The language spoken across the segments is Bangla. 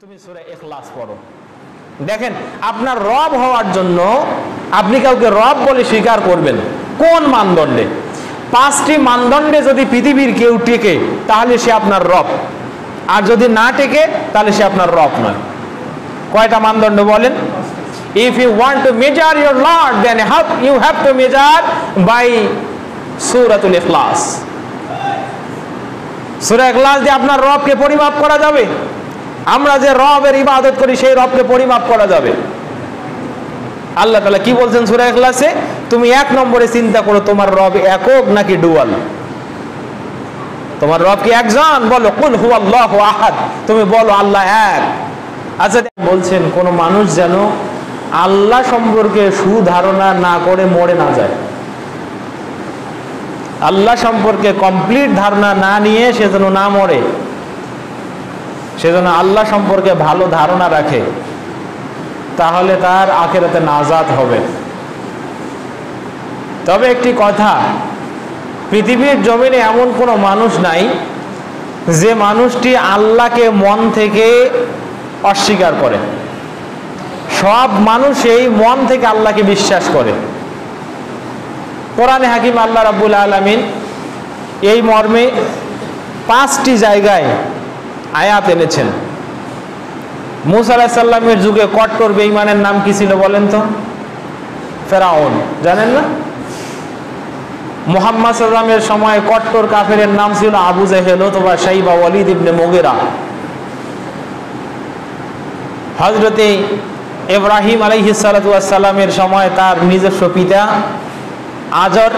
তুমি সূরা ইখলাস পড়ো। দেখেন, আপনার রব হওয়ার জন্য আপনি কাউকে রব বলে স্বীকার করবেন কোন মানদণ্ডে? 5টি মানদণ্ডে যদি পৃথিবীর কেউ টেকে তাহলে সে আপনার রব, আর যদি না টেকে তাহলে সে আপনার রব নয়। কয়টা মানদণ্ড বলেন? If you want to measure your Lord, then you have to measure by সূরাতুল ইখলাস। সূরা ইখলাস দিয়ে আপনার রবকে পরিমাপ করা যাবে। আমরা যে রবের ইবাদত করি সেই রবকে পরিমাপ করা যাবে। আল্লাহ তাআলা কি বলছেন সূরা ইখলাসে? তুমি 1 নম্বরে চিন্তা করো তোমার রব একক নাকি ডুয়াল। তোমার রব কি একজন? বলো কুল হুয়াল্লাহু আহাদ, তুমি বলো আল্লাহ এক। আচ্ছা, বলছেন কোন মানুষ যেন আল্লাহ সম্পর্কে সুধারণা না করে মরে না যায়, আল্লাহ সম্পর্কে কমপ্লিট ধারণা না নিয়ে সে যেন না মরে, সেজন্য আল্লাহ সম্পর্কে ভালো ধারণা রাখে, তাহলে তার আখিরাতে নাজাত হবে। তবে একটি কথা, পৃথিবীর জমিনে এমন কোনো মানুষ নাই যে মানুষটি আল্লাহকে মন থেকে অস্বীকার করে। সব মানুষই মন থেকে আল্লাহকে বিশ্বাস করে। কোরআনে হাকিম আল্লাহ রাব্বুল আলামিন এই মর্মে 5টি জায়গায় আয়াত এনেছেন। মুসা আলাইহিস সালামের যুগে কট্টর বেঈমানের নাম কি ছিল বলেন তো? ফেরাউন, জানেন না? মুহাম্মদ সাল্লাল্লাহু আলাইহি ওয়াসাল্লামের সময় কট্টর কাফেরের নাম ছিল আবু জাহেল অথবা শাইবা ওয়ালিদ ইবনে মুগিরা। হযরতে ইব্রাহিম আলাইহিস সালাতু ওয়াস সালামের সময় তার নিজস্ব পিতা আজর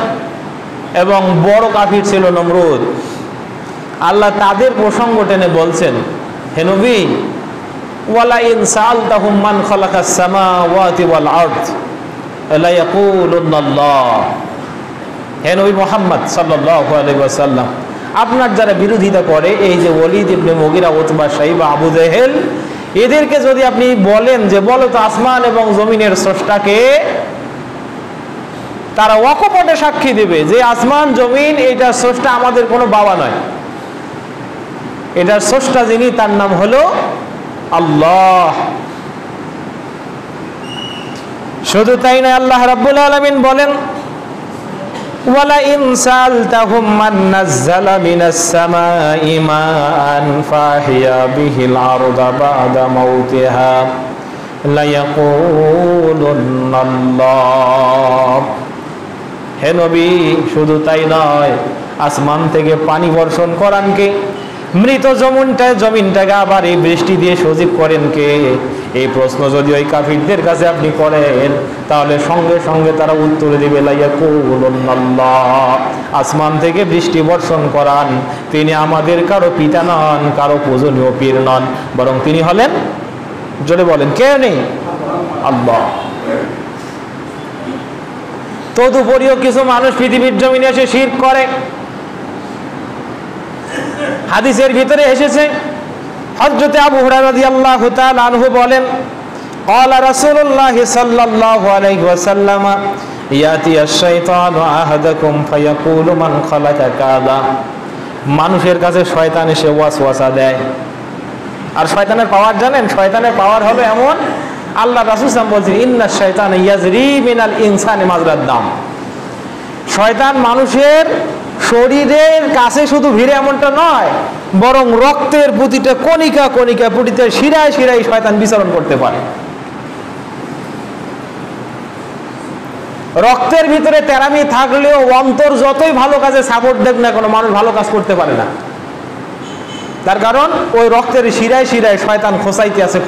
এবং বড় কাফির ছিল নমরুদ। আল্লাহ তাদের প্রসঙ্গ টেনে বলছেন, হে নবী, ওয়ালা ইন সাআলতাহুম মান খালাকাস সামাওয়াতি ওয়াল আরদ লা ইয়াকুলুনাল্লাহ। হে নবী মুহাম্মদ সাল্লাল্লাহু আলাইহি ওয়াসাল্লাম, আপনার যারা বিরোধিতা করে, এই যে ওয়ালিদ ইবনে মুগিরা, উতবা, শাইবা, আবু জাহেল, এদেরকে যদি আপনি বলেন যে বলো তো আসমান এবং জমিনের স্রষ্টাকে, তারা অকপটে সাক্ষী দেবে যে আসমান জমিন এটা স্রষ্টা আমাদের কোনো বাবা নয়, এটার স্রষ্টা যিনি তার নাম হলো আল্লাহ। শুধু তাই নয়, আল্লাহ রাব্বুল আলামিন বলেন, ওয়ালা ইন সালতাহুম মান নাযালা মিনাস সামাই মান ফাহিয়া বিহিল আরদা বাদা মাউতিহা লা ইয়াকুলুনাল্লাহ। হে নবী, শুধু তাই নয়, আসমান থেকে পানি বর্ষণ করান কে? মৃত জমিনটাকে আবার এই বৃষ্টি দিয়ে সজীব করেন কে? এই প্রশ্ন যদি ওই কাফিরদের কাছে আপনি করেন, তাহলে সঙ্গে সঙ্গে তারা উত্তরে দিবে লা ইয়াকুলুনাল্লাহ। আসমান থেকে বৃষ্টি বর্ষণ করান তিনি আমাদের কারো পিতা নন, কারো পূজনীয় পীর নন, বরং তিনি হলেন, জোরে বলেন, কে? নেই, আল্লাহ। তদুপরিও কিছু মানুষ পৃথিবীর জমিনে এসে শিরক করে। হাদিসের ভিতরে এসেছে, হযরত আবু হুরায়রা রাদিয়াল্লাহু তাআলা আনহু বলেন, ক্বালা রাসূলুল্লাহ সাল্লাল্লাহু আলাইহি ওয়াসাল্লাম, ইয়াতি আশ-শাইতানু আহাদাকুম ফায়াকুলু মান খালাকা কাযা। মানুষের কাছে শয়তান এসে ওয়াসওয়াসা দেয়। আর শয়তানের পাওয়ার জানেন? শয়তানের পাওয়ার হলো এমন, আল্লাহ রাসূল সাল্লাল্লাহু আলাইহি ওয়াসাল্লাম বলেছেন, ইন্নাশ শাইতানা ইয়াজরি মিনাল ইনসানি মাজরাদ দাম। শয়তান মানুষের শরীরের কাছে শুধু ভিড়ে এমনটা নয়, বরং রক্তের প্রতিটা কণিকা কণিকা, প্রতিটা শিরায় শিরায় শয়তান বিচরণ করতে পারে। রক্তের ভিতরে তেরামি থাকলেও অন্তর যতই ভালো কাজে সাপোর্ট দেখ না কোনো মানুষ ভালো কাজ করতে পারে না। তার কারণ ওই রক্তের শিরায় শিরায় শয়তান খোঁচাইতে আছে।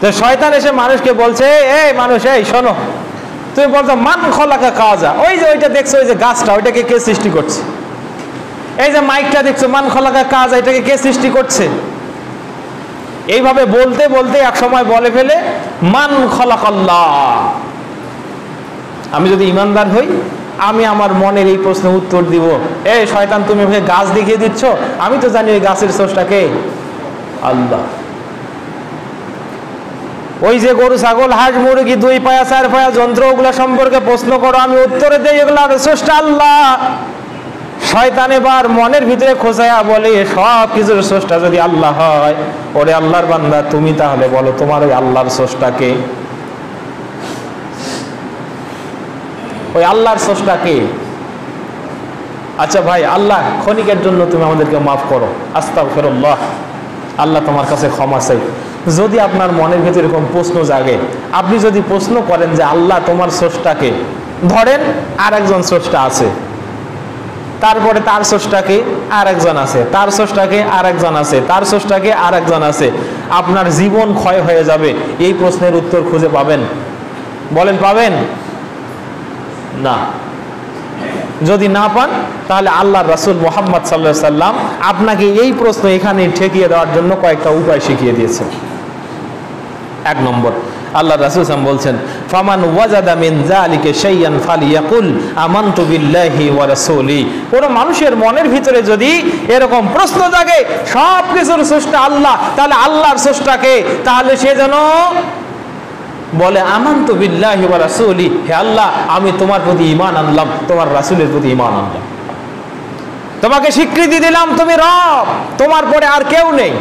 যে শয়তান এসে মানুষকে বলছে, এই মানুষ, এই শোনো, তুমি বলছো মান খালাকা কাযা, ওই যে ওইটা দেখছো, ওই যে গাছটা, ওইটাকে কে সৃষ্টি করছে? এই যে মাইকটা দেখছো, মান খালাকা কাযা, এটাকে কে সৃষ্টি করছে? এইভাবে বলতে বলতে এক সময় বলে ফেলে মান খালাকাল্লাহ। আমি যদি ইমানদার হই, আমি আমার মনের এই প্রশ্নের উত্তর দিব, এই শয়তান, তুমি ওকে গাছ দেখিয়ে দিচ্ছ, আমি তো জানি ওই গাছের স্রষ্টা কে? আল্লাহ। ওই যে গরু, ছাগল, হাঁস, মুরগি, 2 পায়া 4 পায়া যন্ত্র, ওগুলা সম্পর্কে প্রশ্ন করো, আমি উত্তরে দেই এগুলার স্রষ্টা আল্লাহ। শয়তান এবার মনের ভিতরে খোঁচায়া বলে, সব কিছুর স্রষ্টা যদি আল্লাহ হয়, ওরে আল্লাহর বান্দা তুমি তাহলে বলো তোমার ওই আল্লাহর স্রষ্টাকে, ওই আল্লাহর স্রষ্টাকে। আচ্ছা ভাই, আল্লাহ ক্ষণিকের জন্য তুমি আমাদেরকে মাফ করো, আস্তাগফিরুল্লাহ, আল্লাহ তোমার কাছে ক্ষমা চাই। যদি আপনার মনের ভিতরে এরকম প্রশ্ন জাগে, আপনি যদি প্রশ্ন করেন যে আল্লাহ তোমার স্রষ্টাকে, ধরেন আর একজন স্রষ্টা আছে, তারপরে তার স্রষ্টাকে আর একজন আছে, তার স্রষ্টাকে আর একজন আছে, তার স্রষ্টাকে আর একজন আছে, আপনার জীবন ক্ষয় হয়ে যাবে। এই প্রশ্নের উত্তর খুঁজে পাবেন? বলেন পাবেন? না। যদি না পান তাহলে আল্লাহ রাসূল মুহাম্মদ সাল্লাল্লাহু আলাইহি সাল্লাম আপনাকে এই প্রশ্ন এখানে ঠেকিয়ে দেওয়ার জন্য কয়েকটা উপায় শিখিয়ে দিয়েছে। এক নম্বর, আল্লাহ রাসূল সাল্লাল্লাহু বলছেন, ফামান ওয়াজাদা মিন যালিকা শাইয়ান ফালিয়াকুল আমানতু বিল্লাহি ওয়া রাসূলি। কোন মানুষের মনের ভিতরে যদি এরকম প্রশ্ন জাগে সব কিছুর স্রষ্টা আল্লাহ, তাহলে আল্লাহর স্রষ্টাকে, তাহলে সে যেন বলে আমানতু বিল্লাহি ওয়া রাসূলি, হে আল্লাহ আমি তোমার প্রতি ঈমান আনলাম, তোমার রাসূলের প্রতি ঈমান আনলাম, তোমাকে স্বীকৃতি দিলাম তুমি রব, তোমার পরে আর কেউ নেই।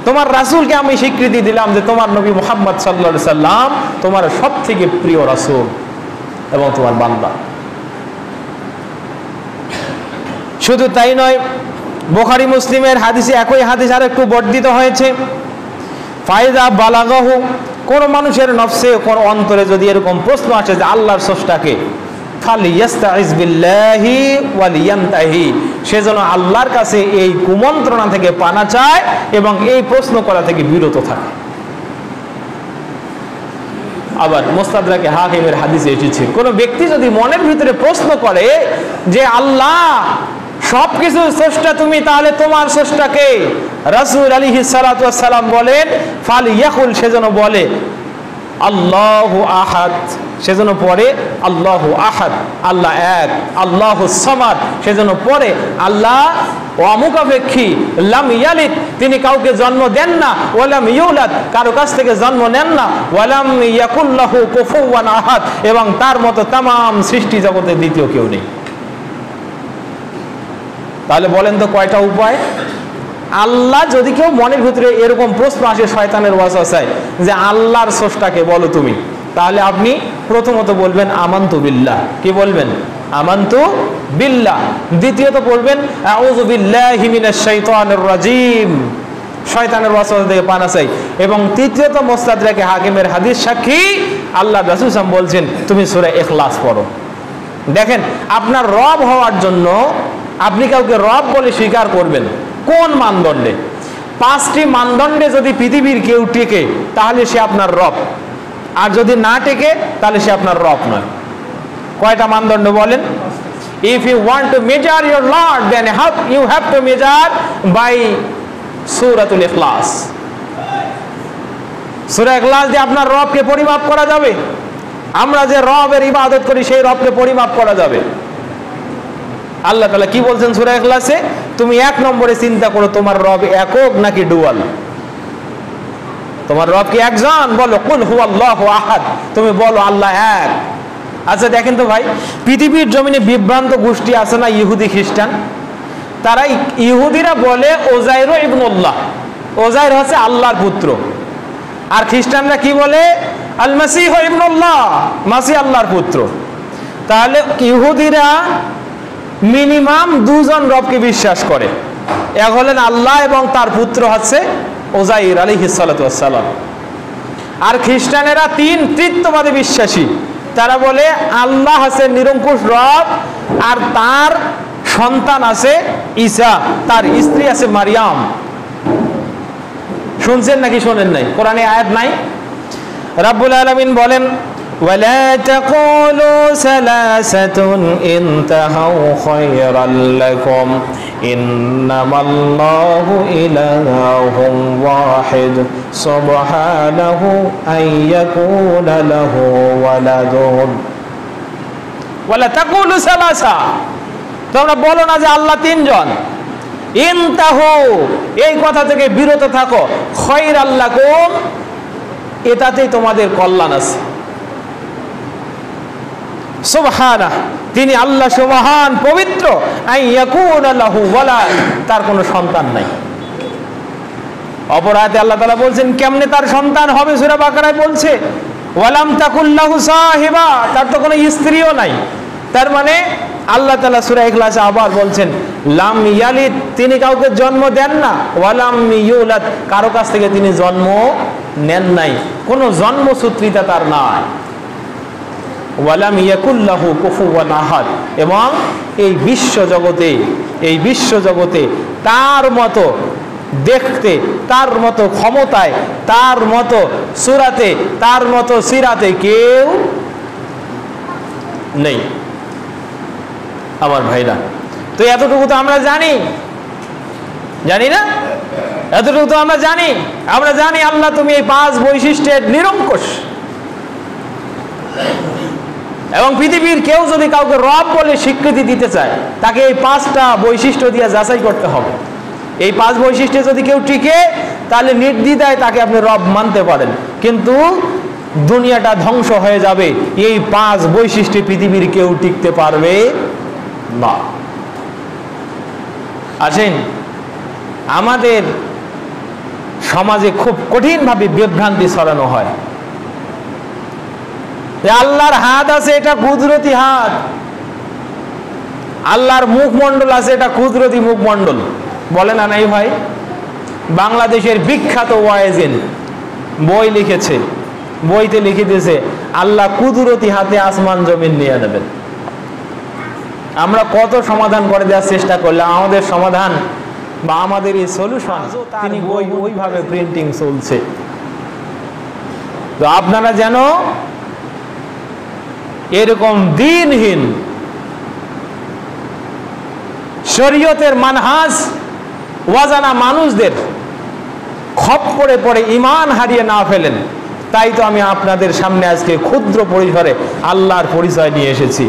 তোমার রাসূলকে আমি স্বীকৃতি দিলাম যে তোমার নবী মুহাম্মদ সাল্লাল্লাহু আলাইহি সাল্লাম তোমার সবথেকে প্রিয় রাসূল এবং তোমার বান্দা। শুধু তাই নয়, বুখারী মুসলিমের হাদিসে একই হাদিস আর একটু বর্ধিত হয়েছে, ফায়দা বালাগাহু, কোন মানুষের নফসে, কোন অন্তরে যদি এরকম প্রশ্ন আসে যে আল্লাহর স্রষ্টাকে, ফালিয়াস্তাইজ বিল্লাহি ওয়ালিয়ানতাহি, সেজন্য আল্লাহর কাছে এই কুমন্ত্রণা থেকে পানা চায় এবং এই প্রশ্ন করা থেকে বিরত থাকে। আবার মুস্তাদরাকে হাকিমের হাদিসে এসেছে, কোন ব্যক্তি যদি মনের ভিতরে প্রশ্ন করে যে আল্লাহ সবকিছু স্রষ্টা তুমি, তাহলে তোমার স্রষ্টাকে, রাসূল আলাইহিস সালাতু ওয়াস সালাম বলেন ফালিয়াকুল, সেজন্য বলে আল্লাহু আহাদ, সেজন্য পড়ে আল্লাহু আহাদ, আল্লাহ এক, আল্লাহু সামাদ, সেজন্য পড়ে আল্লাহ অমুখাপেক্ষী, লাম ইয়ালিদ, তিনি কাউকে জন্ম দেন না, ওয়ালাম ইউলাদ, কারো কাছ থেকে জন্ম নেন না, ওয়ালাম ইয়াকুল লাহু কুফুওয়ান আহাদ, এবং তার মতো তামাম সৃষ্টি জগতে দ্বিতীয় কেউ নেই। তাহলে বলেন তো কয়টা উপায়? আল্লাহ, যদি কেউ মনের ভিতরে এরকম প্রশ্ন আসে শয়তানের ওয়াসওয়াসায় যে আল্লাহর স্রষ্টাকে বলো তুমি, তাহলে আপনি প্রথমত বলবেন আমানতু বিল্লাহ। কি বলবেন? আমানতু বিল্লাহ। দ্বিতীয়ত বলবেন আউযু বিল্লাহি মিনাশ শাইতানির রাজিম, শয়তানের ওয়াসওয়াসা থেকে পানা চাই। এবং তৃতীয়ত মুস্তাদরাকে হাকিমের হাদিস সাক্ষী, আল্লাহ রাসূল সাল্লাল্লাহু আলাইহি ওয়াসাল্লাম বলছেন তুমি সূরা ইখলাস পড়ো। দেখেন, আপনার রব হওয়ার জন্য আপনি কাউকে রব বলে স্বীকার করবেন কোন মানদণ্ডে? 5টি মানদণ্ডে যদি পৃথিবীর কেউ টেকে তাহলে সে আপনার রব, আর যদি না টেকে তাহলে সে আপনার রব নয়। কয়টা মানদণ্ড বলেন? If you want to measure your Lord, then you have to measure by সূরাতুল ইখলাস। সূরা ইখলাস দিয়ে আপনার রবকে পরিমাপ করা যাবে। আমরা যে রবের ইবাদত করি সেই রবকে পরিমাপ করা যাবে। আল্লাহ তাআলা কি বলছেন সূরা ইখলাসে? তুমি 1 নম্বরে চিন্তা করো তোমার রব একক নাকি ডুয়াল। তোমার রব কি একজন? বলো কুল হুয়াল্লাহু আহাদ, তুমি বলো আল্লাহ এক। আচ্ছা দেখেন তো ভাই, পৃথিবীর জমিনে বিভ্রান্ত গোষ্ঠী আছে না, ইহুদি খ্রিস্টান, তারা ইহুদিরা বলে ওজাইর ইবনুল্লাহ, ওজাইর হচ্ছে আল্লাহর পুত্র। আর খ্রিস্টানরা কি বলে? আল মাসীহ ইবনুল্লাহ, মাসীহ আল্লাহর পুত্র। তাহলে ইহুদিরা মিনিমাম 2 জন রবকে বিশ্বাস করে, এক হলেন আল্লাহ এবং তার পুত্র হচ্ছে ওজাইর আলাইহিস সালাতু ওয়াস সালাম। আর খ্রিস্টানেরা 3 তৃতীয়বাদী বিশ্বাসী, তারা বলে আল্লাহ আছে নিরঙ্কুশ রব, আর তার সন্তান আছে ঈসা, তার স্ত্রী আছে মারিয়াম। শুনছেন নাকি শোনেন নাই? কোরআনে আয়াত নাই? রাব্বুল আলামিন বলেন ولا تقولوا ثلاثة انتهوا خيرا لكم إنما الله إله واحد سبحانه أن يكون له ولد ولا تقولوا ثلاثة, তোমরা বলো না যে আল্লাহ 3 জন। ইনতাহু, এই কথা থেকে বিরত থাকো, খায়রাল লাকুম, এটাতেই তোমাদের কল্যাণ আছে। সুবহানাহু, তিনি আল্লাহ সুবহান পবিত্র, আইয়াকুনা লাহু ওয়ালাদ, তার কোনো সন্তান নাই। অপর আয়াতে আল্লাহ তাআলা বলছেন কেমনে তার সন্তান হবে, সূরা বাকারায় বলছে ওয়ালাম তাকুল লাহু সাহিবা, তার তো কোনো স্ত্রীও নাই। তার মানে আল্লাহ তাআলা সূরা ইখলাসে আবার বলছেন লাম ইয়ালিদ, তিনি কাউকে জন্ম দেন না, ওয়ালাম ইউলাদ, কারো কাছ থেকে তিনি জন্ম নেন নাই, কোনো জন্মসূত্রিতা তার নাই। ওয়ালাম ইয়াকুল লাহু কুফুওয়ান আহাদ, এবং এই বিশ্ব জগতে তার মতো দেখতে, তার মতো ক্ষমতায়, তার মতো সূরাতে, তার মতো সিরাতে কেউ নেই। আমার ভাইরা, তো এতটুকু তো আমরা জানি না? এতটুকু তো আমরা জানি। আল্লাহ তুমি এই 5 বৈশিষ্ট্যের নিরঙ্কুশ, এবং পৃথিবীর কেউ যদি কাউকে রব বলে স্বীকৃতি দিতে চায়, তাকে এই 5টা বৈশিষ্ট্য দিয়ে যাচাই করতে হবে। এই 5 বৈশিষ্ট্যে যদি কেউ টিকে, তাহলে নির্দ্বিধায় তাকে আপনি রব মানতে পারেন। কিন্তু দুনিয়াটা ধ্বংস হয়ে যাবে, এই 5 বৈশিষ্ট্যে পৃথিবীর কেউ টিকতে পারবে না। আসেন, আমাদের সমাজে খুব কঠিনভাবে বিভ্রান্তি ছড়ানো হয়। আল্লাহর হাত আছে, এটা কুদরতি হাত। আল্লাহর মুখমণ্ডল আছে, এটা কুদরতি মুখমণ্ডল। বলে না নাই ভাই? বাংলাদেশের বিখ্যাত ওয়াইজিন বই লিখেছে, বইতে লিখে দিয়েছে আল্লাহ কুদরতি হাতে আসমান জমিন নিয়ে নেবেন। আমরা কত সমাধান করে দেওয়ার চেষ্টা করলাম, আমাদের সমাধান বা আমাদের এই সলিউশন তিনি ওইভাবে প্রিন্টিং চলছে। তো আপনারা যেন এরকম দ্বীনহীন শরীয়তের মানহাজ ওয়াজানা মানুষদের খপ্পরে পড়ে ঈমান হারিয়ে না ফেলেন, তাই তো আমি আপনাদের সামনে আজকে ক্ষুদ্র পরিসরে আল্লাহর পরিচয় নিয়ে এসেছি।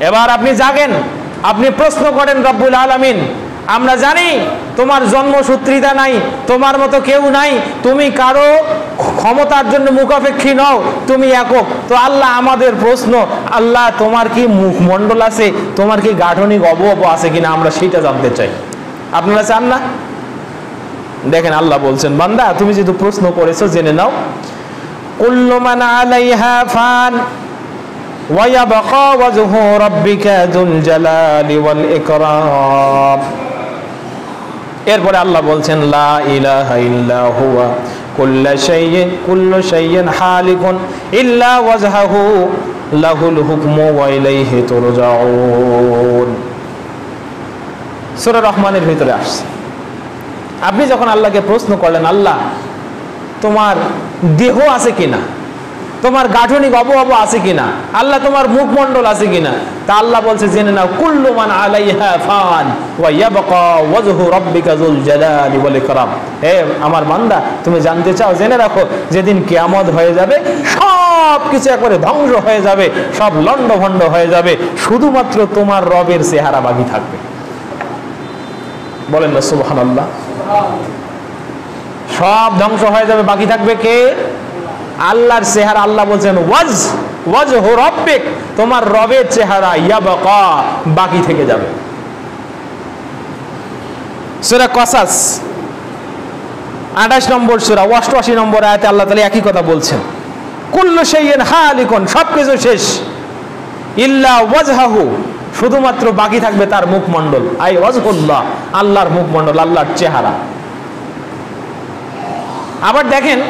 এবার আপনি জাগেন, আপনি প্রশ্ন করেন রব্বুল আলামিন, আমরা জানি তোমার জন্মসূত্রিতা নাই, তোমার মতো কেউ নাই, তুমি কারো ক্ষমতার জন্য মুখাপেক্ষী নও, তুমি একক। তো আল্লাহ, আমাদের প্রশ্ন, আল্লাহ তোমার কি মুখমণ্ডল আছে, তোমার কি গাঠনিক অবয়ব আছে কিনা, আমরা সেটা জানতে চাই। আপনারা চান না? দেখেন আল্লাহ বলছেন, বান্দা তুমি যেহেতু প্রশ্ন করেছো জেনে নাও, কুল্লু মান আলাইহা ফান ওয়া ইয়াবকা ওয়াজহু রাব্বিকা যুল জালালি ওয়াল ইকরাম। এরপরে আল্লাহ বলছেন লা ইলাহা ইল্লা হুয়া কুল্লু শাইইন হালিকুন ইল্লা ওয়াজহাহু লাহুল হুকমু ওয়া ইলাইহি তুরজাউন। সূরা রহমানের ভিতরে আসছে। আপনি যখন আল্লাহকে প্রশ্ন করলেন, আল্লাহ তোমার দেহ আছে কিনা, তোমার গাঠনিক অবয়ব আছে কিনা, আল্লাহ তোমার মুখমণ্ডল আছে কিনা, তা আল্লাহ বলছে জেনে নাও কুল্লু মান আলাইহা ফান ওয়া ইয়াবকা ওয়াজহু রাব্বিকা যুল জালালি ওয়াল ইকরাম। হে আমার বান্দা, তুমি জানতে চাও, জেনে রাখো যেদিন কিয়ামত হয়ে যাবে সব কিছু একবারে ধ্বংস হয়ে যাবে, সব লন্ডভন্ড হয়ে যাবে, শুধুমাত্র তোমার রবের চেহারা বাকি থাকবে। বলেন না সুবহানাল্লাহ। সব ধ্বংস হয়ে যাবে, বাকি থাকবে কে? আল্লাহর চেহারা। আল্লাহ বলছেন ওয়াজহু রাব্বিক, তোমার রবের চেহারা ইয়াবকা, বাকি থেকে যাবে। সূরা কসাস 28 নম্বর সূরা 88 নম্বর আয়াতে আল্লাহ তাআলা একই কথা বলছেন, কুল্লু শাইইন হালিকুন, সবকিছু শেষ, ইল্লা ওয়াজহাহু, শুধুমাত্র বাকি থাকবে তার মুখমণ্ডল। আই ওয়াজহুল্লাহ, আল্লাহর মুখমণ্ডল, আল্লাহর চেহারা। আবার দেখেন,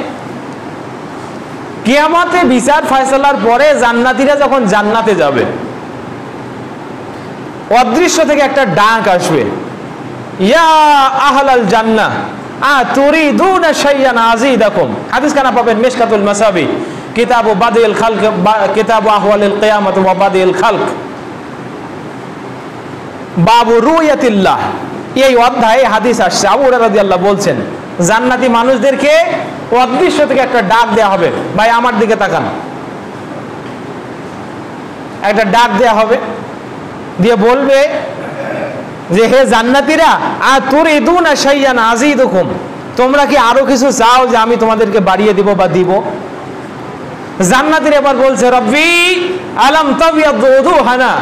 কিয়ামতে বিচার ফয়সালার পরে জান্নাতীরা যখন জান্নাতে যাবে, অদৃশ্য থেকে একটা ডাক আসবে, ইয়া আহলাল জান্নাহ আতুরিদুনা শাইয়ান আযীদাকুম। হাদিস কানা পাবেন মিশকাতুল মাসাবি, কিতাবু বাদিল খালক, কিতাবু আহওয়ালিল কিয়ামত ওয়া বাদিল খালক, বাবু রুয়াতিল্লাহ। এই অধ্যায়ে হাদিস আসছে, আবু হুরায়রা রাদিয়াল্লাহু বলছেন, জান্নাতি মানুষদেরকে অদৃশ্য থেকে একটা ডাক দেয়া হবে। ভাই আমার দিকে তাকান, একটা ডাক দেয়া হবে, দিয়ে বলবে যে হে জান্নাতীরা আতুরিদুনা শাইয়ান আযীদুকুম, তোমরা কি আরো কিছু চাও যে আমি তোমাদেরকে বাড়িয়ে দিব বা দিব? জান্নাতীরা এবার বলছে রব্বি আলাম তাবিয়াদু উযুহানা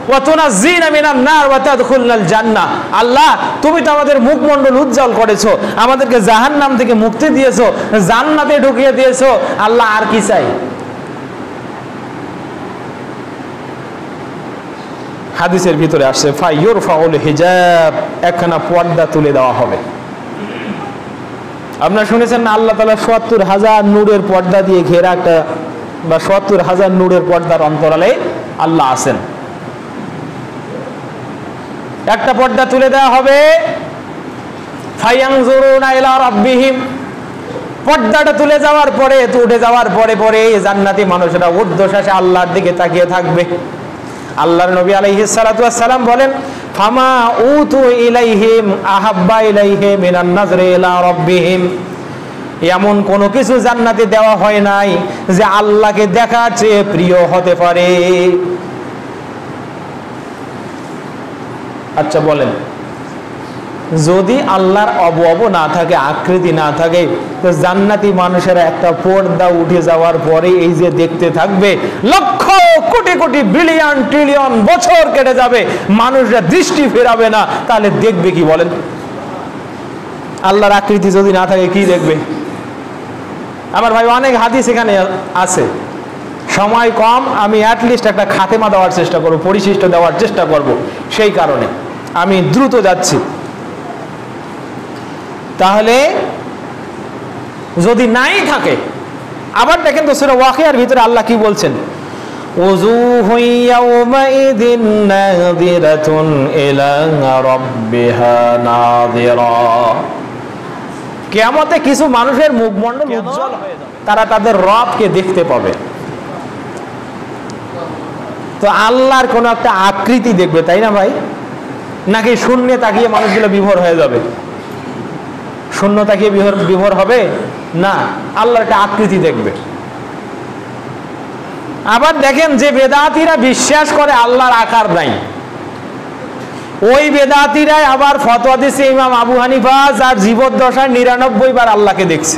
ওয়া তুনাজ্জিনা মিনান নার ওয়া তাদখুলনাল জান্নাহ। আল্লাহ তুমি তো আমাদের মুখমণ্ডল উজ্জ্বল করেছো, আমাদেরকে জাহান্নাম থেকে মুক্তি দিয়েছো, জান্নাতে ঢুকিয়ে দিয়েছো, আল্লাহ আর কি চাই? হাদিসের ভিতরে আসছে ফায়ুরফাউল হিজাব, একখানা পর্দা তুলে দেওয়া হবে। আপনারা শুনেছেন না আল্লাহ তাআলা ৭০,০০০ নূরের পর্দা দিয়ে ঘেরা একটা, বা ৭০,০০০ নূরের পর্দার অন্তরালে আল্লাহ আছেন। একটা পর্দা তুলে দেওয়া হবে, ফায়ানজুরুনা ইলা রাব্বিহিম, পর্দাটা তুলে যাওয়ার পরে, উঠে যাওয়ার পরে পরে জান্নাতি মানুষেরা ঊর্ধ্বশ্বাসে আল্লাহর দিকে তাকিয়ে থাকবে। আল্লাহর নবী আলাইহিস সালাতু ওয়াস সালাম বলেন, ফামা উতু ইলাইহিম আহাব্বা ইলাইহিম মিনান নাজরি ইলা রাব্বিহিম, এমন কোনো কিছু জান্নাতে দেওয়া হয় নাই যে আল্লাহকে দেখার চেয়ে প্রিয় হতে পারে। আচ্ছা বলেন, যদি আল্লাহর অবয়ব না থাকে, আকৃতি না থাকে, তো জান্নাতি মানুষেরা একটা পর্দা উঠে যাওয়ার পরে এই যে দেখতে থাকবে, লক্ষ কোটি কোটি বিলিয়ন ট্রিলিয়ন বছর কেটে যাবে, মানুষরা দৃষ্টি ফেরাবে না, তাহলে দেখবে কি বলেন? আল্লাহর আকৃতি যদি না থাকে কি দেখবে? আমার ভাই অনেক হাদিস এখানে আছে, সময় কম, আমি অ্যাটলিস্ট একটা খাতেমা দেওয়ার চেষ্টা করব, পরিশিষ্ট দেওয়ার চেষ্টা করব, সেই কারণে আমি দ্রুত যাচ্ছি। তাহলে যদি নাই থাকে, আবার দেখেন তো সূরা ওয়াকিয়ার ভিতরে আল্লাহ কি বলছেন, উযুহু ইয়াওমাইদিন নাযিরাতুন ইলা রাব্বিহা নাযিরা, কিয়ামতে কিছু মানুষের মুখমণ্ডল উজ্জ্বল হয়ে যাবে, তারা তাদের রবকে দেখতে পাবে। তো আল্লাহর কোন একটা আকৃতি দেখবে, তাই না ভাই? নাকি শূন্যে তাকিয়ে মানুষগুলো বিভোর হয়ে যাবে? শূন্য তাকিয়ে বিভোর হবে না, আল্লাহর একটা আকৃতি দেখবে। আবার দেখেন যে বেদাতীরা বিশ্বাস করে আল্লাহর আকার নাই, ওই বেদাতীরাই আবার ফতোয়া দিচ্ছে ইমাম আবু হানিফা যার জীবদ্দশায় ৯৯ বার আল্লাহকে দেখছে।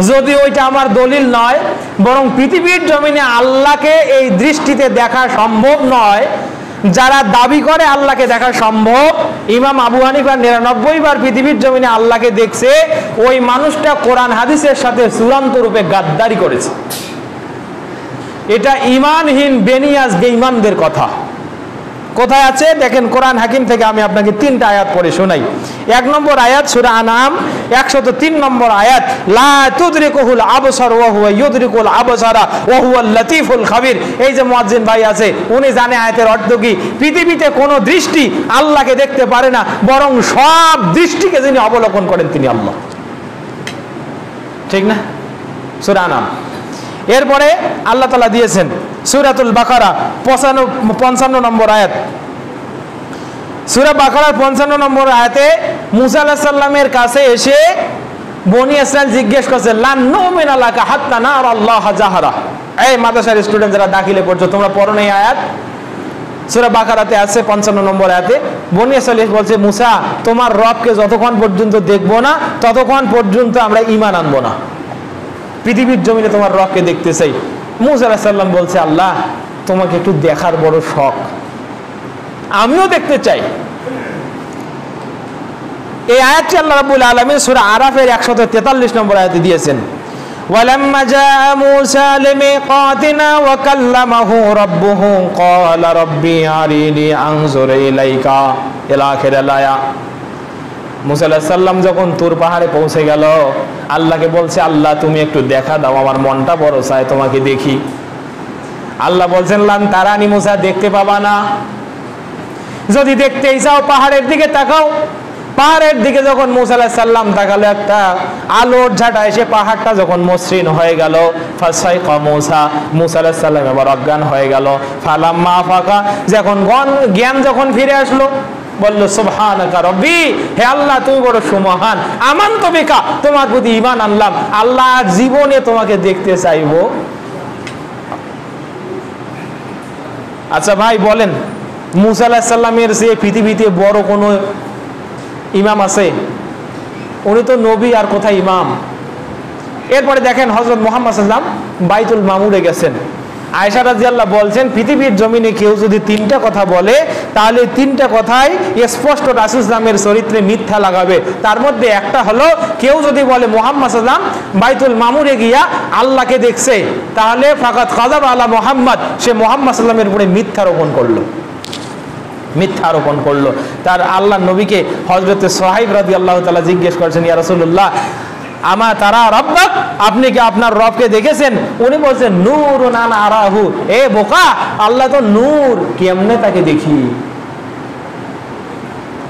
যদি ওইটা আমার দলিল নয়, বরং পৃথিবীর জমিনে আল্লাহকে এই দৃষ্টিতে দেখা সম্ভব নয়, যারা দাবি করে আল্লাহকে দেখা সম্ভব, ইমাম আবু হানিফা ৯৯ বার পৃথিবীর জমিনে আল্লাহকে দেখছে, ওই মানুষটা কোরআন হাদিসের সাথে চূড়ান্ত রূপে গাদ্দারি করেছে। এটা ঈমানহীন বেনিয়াজ বেঈমানদের কথা। কোথায় আছে দেখেন, কোরআন হাকিম থেকে আমি আপনাকে ৩টা আয়াত পড়ে শোনাই। ১ নম্বর আয়াত সূরা আনাম ১০৩ নম্বর আয়াত, লা তুদরিকুহুল আবসার ওয়া হুয়া ইউদরিকুল আবসারা ওয়া হুয়াল লাতীফুল খাবীর। এই যে মুয়াজ্জিন ভাই আছে, উনি জানে আয়াতের অর্থ কি। পৃথিবীতে কোনো দৃষ্টি আল্লাহকে দেখতে পারে না, বরং সব দৃষ্টিকে যিনি অবলোকন করেন তিনি আল্লাহ। ঠিক না? সূরা আনাম। এরপরে আল্লাহ তাআলা দিয়েছেন সূরাতুল বাকারা ৫৫ নম্বর আয়াত। সূরা বাকারার ৫৫ নম্বর আয়াতে মুসা আলাইহিস সালামের কাছে এসে বনি ইসরাইল জিজ্ঞেস করছে, লান নুমিনা লাকা হাত্তা নারাল্লাহ জাহরা। এই মাদ্রাসার স্টুডেন্ট যারা দাখিলে পড়ছো, তোমরা পড়ো না এই আয়াত? সূরা বাকারাতে আছে ৫৫ নম্বর আয়াতে বনি ইসরাইল বলছে, মুসা তোমার রবকে যতক্ষণ পর্যন্ত দেখবো না, ততক্ষণ পর্যন্ত আমরা ঈমান আনবো না। পৃথিবীর জমিনে তোমার রবকে দেখতে চাই। মুসা আলাইহিস সালাম বলছে, আল্লাহ তোমাকে একটু দেখার বড় শখ, আমিও দেখতে চাই। এই আয়াতটি আল্লাহ রাব্বুল আলামিন সূরা আরাফের ১৪৩ নম্বর আয়াতে দিয়েছেন, ওয়ালাম্মা জাআ মূসা লিমিকাতিনা ওয়া কাল্লামাহু রাব্বুহু ক্বালা রাব্বি আরিনি আনজুর ইলাইকা ইলা আখিরিল আয়া। মুসা আলাইহিস সালাম যখন তুর পাহাড়ে পৌঁছে গেল, আল্লাহকে বলছে, আল্লাহ তুমি একটু দেখা দাও, আমার মনটা বড় চায় তোমাকে দেখি। আল্লাহ বলছেন, লান তারানি মুসা, দেখতে পাবা না। যদি দেখতেই চাও পাহাড়ের দিকে তাকাও। পাহাড়ের দিকে যখন মুসা আলাইহিস সালাম তাকালো, একটা আলোর ঝাঁটা এসে পাহাড়টা যখন মসৃণ হয়ে গেল, ফাসাইকা মুসা, মুসা আলাইহিস সালাম এবার অজ্ঞান হয়ে গেল। ফালাম্মা ফাকা, যখন জ্ঞান যখন ফিরে আসলো, বলল সুবহানাকা রব্বি, হে আল্লাহ তুমি বড় সুমহান, আমানতু বিকা, তোমার প্রতি ঈমান আনলাম, আল্লাহ জীবনে তোমাকে দেখতে চাইবো। আচ্ছা ভাই বলেন, মুসা আলাইহিস সালামের চেয়ে পৃথিবীতে বড় কোনো ইমাম আছে? উনি তো নবী, আর কোথায় ইমাম? এরপরে দেখেন হযরত মুহাম্মদ সাল্লাল্লাহু আলাইহি ওয়াসাল্লাম বাইতুল মামুরে গেছেন। আয়েশা রাদিয়াল্লাহু বলছেন পৃথিবীর জমিনে কেউ যদি তিনটা কথা বলে তাহলে তিনটা কথাই স্পষ্ট রাসূল ইসলামের চরিত্রে মিথ্যা লাগাবে। তার মধ্যে একটা হলো কেউ যদি বলে মুহাম্মদ সাল্লাল্লাহু আলাইহি ওয়াসাল্লাম বাইতুল মামুরে গিয়া আল্লাহকে দেখছে, তাহলে ফাকাত কাযাবা আলা মুহাম্মদ, সে মুহাম্মদ সাল্লাল্লাহু আলাইহি ওয়াসাল্লামের উপরে মিথ্যা আরোপণ করলো। তার আল্লাহ নবীকে হযরতে সুহাইব রাদিয়াল্লাহু তাআলা জিজ্ঞেস করেছেন, ইয়া রাসূলুল্লাহ আমা তারা রব্বাক, আপনি কি আপনার রবকে দেখেছেন? উনি বলছেন নূরুন আনা আরাহু, এ বোকা, আল্লাহ তো নূর, কেমনে তাকে দেখি?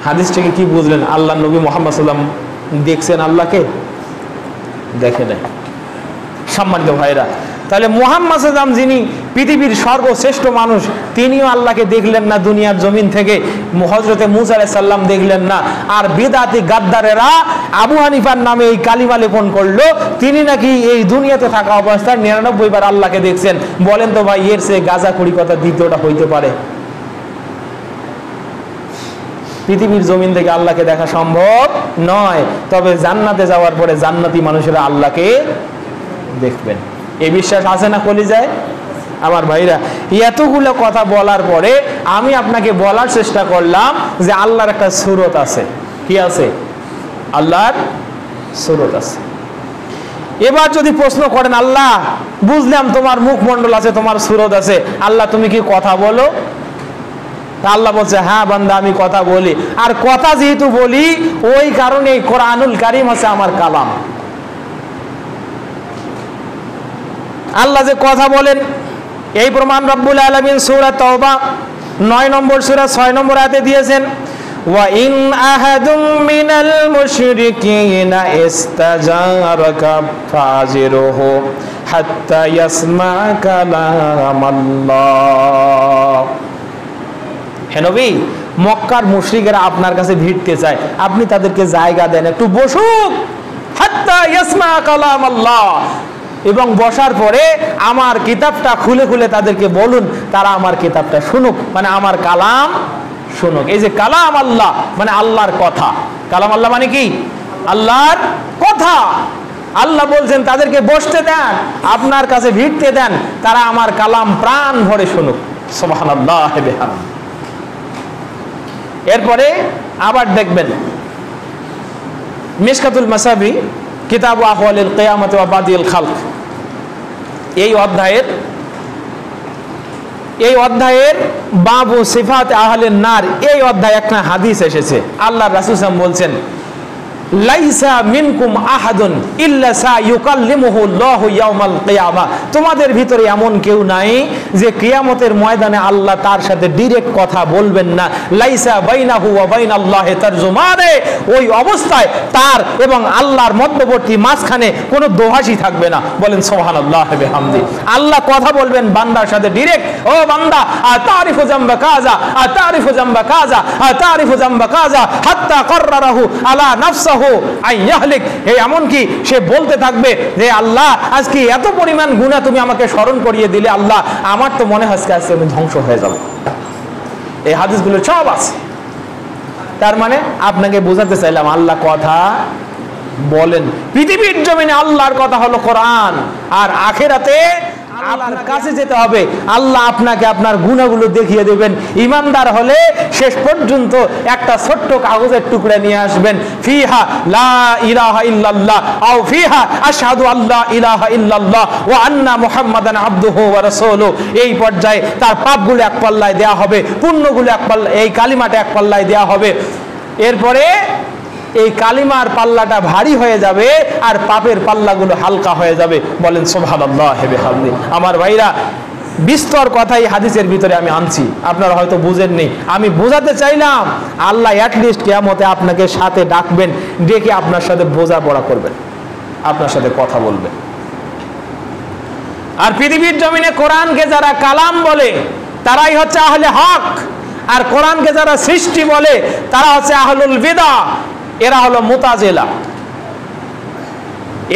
হাদিস থেকে কি বুঝলেন? আল্লাহ নবী মুহাম্মদ সাল্লাল্লাহু আলাইহি ওয়াসাল্লাম দেখছেন আল্লাহকে? দেখে নাই। সম্মানিত ভাইরা, তাহলে মুহাম্মদ সাল্লাল্লাহু আলাইহি ওয়াসাল্লাম যিনি পৃথিবীর সর্বশ্রেষ্ঠ মানুষ, তিনিও আল্লাহকে দেখলেন না দুনিয়ার জমিন থেকে, হযরতে মুসা আলাইহিস সালাম দেখলেন না। আর বিদআতি গাদ্দারেরা আবু হানিফার নামে এই কালিমা লেপন করলো, তিনি নাকি এই দুনিয়াতে থাকা অবস্থায় 99 বার আল্লাহকে দেখছেন। বলেন তো ভাই, এর চেয়ে গাঁজাখুরি কথা দ্বিতীয়টা হইতে পারে? পৃথিবীর জমিন থেকে আল্লাহকে দেখা সম্ভব নয়, তবে জান্নাতে যাওয়ার পরে জান্নাতি মানুষেরা আল্লাহকে দেখবেন। এই বিশ্বাস আছে না কলিজায়? আমার ভাইরা, এতগুলো কথা বলার পরে আমি আপনাকে বলার চেষ্টা করলাম যে আল্লাহর একটা সূরত আছে। কি আছে? আল্লাহর সূরত আছে। এবার যদি প্রশ্ন করেন, আল্লাহ বুঝলাম তোমার মুখমণ্ডল আছে, তোমার সূরত আছে, আল্লাহ তুমি কি কথা বলো? আল্লাহ বলছে, হ্যাঁ বান্দা আমি কথা বলি। আর কথা যেহেতু বলি, ওই কারণে কোরআনুল কারীম হচ্ছে আমার কালাম। আল্লাহ যে কথা বলেন এই প্রমাণ রব্বুল আলামিন সূরা তাওবা 9 নম্বর সূরা 6 নম্বর আয়াতে দিয়েছেন, ওয়া ইন আহাদুম মিনাল মুশরিকিনা ইস্তাজারাকা ফাজিরুহু হাত্তা ইয়াসমা কালামাল্লাহ। হে নবী, মক্কার মুশরিকরা আপনার কাছে ভিড়তে চায়, আপনি তাদেরকে জায়গা দেন, একটু বসুক, হাত্তা ইয়াসমা কালামাল্লাহ, এবং বসার পরে আমার কিতাবটা খুলে খুলে তাদেরকে বলুন, তারা আমার কিতাবটা শুনুক, মানে আমার কালাম শুনুক। এই যে কালাম আল্লাহ মানে আল্লাহর কথা, কালাম আল্লাহ মানে কি? আল্লাহর কথা। আল্লাহ বলছেন তাদেরকে বসতে দেন, আপনার কাছে ভিড়তে দেন, তারা আমার কালাম প্রাণ ভরে শুনুক। সুবহানাল্লাহ বিহামদিহি। এরপরে আবার দেখবেন মিশকাতুল মাসাবি কিতাব আহওয়ালিল কিয়ামত ওয়া বাদিল খালক, এই অধ্যায়ের বাবু সিফাত আহলিন নার, এই অধ্যায়ে একটা হাদিস এসেছে। আল্লাহ রাসূল সাল্লাল্লাহু আলাইহি ওয়াসাল্লাম বলছেন, লাইসা মিনকুম আহাদুন ইল্লা সায়ুকাল্লিমুহু আল্লাহু ইয়াউমাল কিয়ামা, তোমাদের ভিতরে এমন কেউ নাই যে কিয়ামতের ময়দানে আল্লাহ তার সাথে ডাইরেক্ট কথা বলবেন না। লাইসা বাইনাহু ওয়া বাইনাল্লাহি তারজুমানে, ওই অবস্থায় তার এবং আল্লাহর মধ্যবর্তী মাঝখানে কোনো দোহাশি থাকবে না। বলেন সুবহানাল্লাহ বিহামদিহি। আল্লাহ কথা বলবেন বান্দার সাথে ডাইরেক্ট, ও বান্দা আতারিফু জামবা কাযা, আতারিফু জামবা কাযা, আতারিফু জামবা কাযা, হাত্তা কাররাহু আলা নাফসিহি এমনকি সে বলতে থাকবে যে আল্লাহ আজকে এত পরিমাণ গুনাহ তুমি আমাকে স্মরণ করিয়ে দিলে, আল্লাহ আমার তো মনে হয় আজকে আমি ধ্বংস হয়ে যাব। এই হাদিসগুলো সব আছে। তার মানে আপনাকে বোঝাতে চাইলাম আল্লাহ কথা বলেন। পৃথিবীর জমিনে আল্লাহর কথা হলো কোরআন, আর আখিরাতে আল্লাহর কাছে যেতে হবে, আল্লাহ আপনাকে আপনার গুনাহগুলো দেখিয়ে দেবেন। ইমানদার হলে শেষ পর্যন্ত একটা ছোট্ট কাগজের টুকরা নিয়ে আসবেন, ফিহা লা ইলাহা ইল্লাল্লাহ আও ফিহা আশহাদু আল্লা ইলাহা ইল্লাল্লাহ ওয়া আন্না মুহাম্মাদান আবদুহু ওয়া রাসূলুহু। এই পর্যায়ে তার পাপগুলো এক পাল্লায় দেয়া হবে, পুণ্যগুলো এক পাল্লায়, এই কালিমাটা এক পাল্লায় দেয়া হবে। এরপরে এই কালিমার পাল্লাটা ভারী হয়ে যাবে আর পাপের পাল্লাগুলো হালকা হয়ে যাবে। বলেন সুবহানাল্লাহ বিহামদিহি। আমার ভাইরা, বিস্তর কথাই হাদিসের ভিতরে আমি আনছি, আপনারা হয়তো বুঝেননি। আমি বোঝাতে চাইলাম আল্লাহ অ্যাটলিস্ট কিয়ামতে আপনাকে সাথে ডাকবেন, ডেকে আপনার সাথে বোঝাপড়া করবেন, আপনার সাথে কথা বলবেন। আর পৃথিবীর জমিনে কোরআনকে যারা কালাম বলে তারাই হচ্ছে আহলে হক, আর কোরআনকে যারা সৃষ্টি বলে তারা হচ্ছে আহলুল বিদআহ, এরা হলো মুতাজিলা।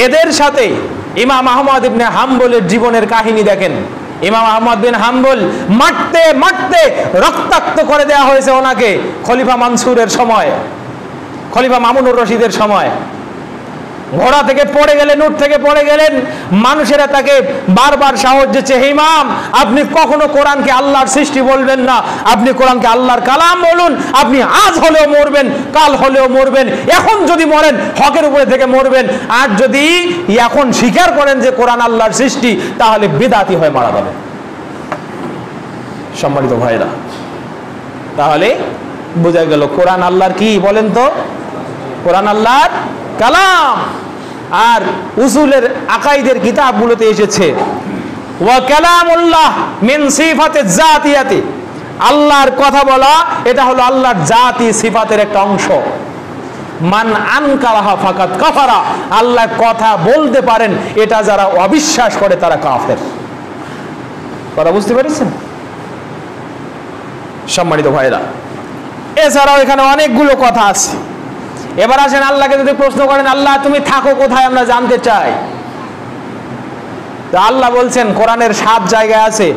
এদের সাথে ইমাম আহমদ ইবনে হাম্বলের জীবনের কাহিনী দেখেন। ইমাম আহমদ বিন হাম্বল মারতে মারতে রক্তাক্ত করে দেওয়া হয়েছে ওনাকে খলিফা মানসুরের সময়, খলিফা মামুনুর রশিদের সময়। ঘোড়া থেকে পড়ে গেলেন, উট থেকে পড়ে গেলেন, মানুষেরা তাকে বারবার সাহস দিচ্ছে, হে ইমাম আপনি কখনো কোরআনকে আল্লাহর সৃষ্টি বলবেন না, আপনি কোরআনকে আল্লাহর কালাম বলুন, আপনি আজ হলেও মরবেন, কাল হলেও মরবেন, এখন যদি মরেন হকের উপরে থেকে মরবেন, আর যদি এখন স্বীকার করেন যে কোরআন আল্লাহর সৃষ্টি তাহলে বিদআতি হয়ে মারা যাবে। সম্মানিত ভাইরা, তাহলে বোঝা গেল কোরআন আল্লাহর কি বলেন তো? কোরআন আল্লাহর কালাম। আর উসুলের আকাইদের কিতাবগুলোতে এসেছে ওয়া কালামুল্লাহ মিন সিফাতি জাতিয়াতি, আল্লাহর কথা বলা এটা হলো আল্লাহর জাতি সিফাতের একটা অংশ। মান আনকারাহা ফাকাত কাফারা, আল্লাহ কথা বলতে পারেন এটা যারা অবিশ্বাস করে তারা কাফের। কথা বুঝতে পেরেছেন সম্মানিত ভাইরা? এছাড়াও এখানে অনেকগুলো কথা আছে। এবার আসেন আল্লাহকে যদি প্রশ্ন করেন আল্লাহ তুমি থাকো কোথায়, আমরা জানতে চাই। তো আল্লাহ বলছেন কোরআনের 7 জায়গায় আছে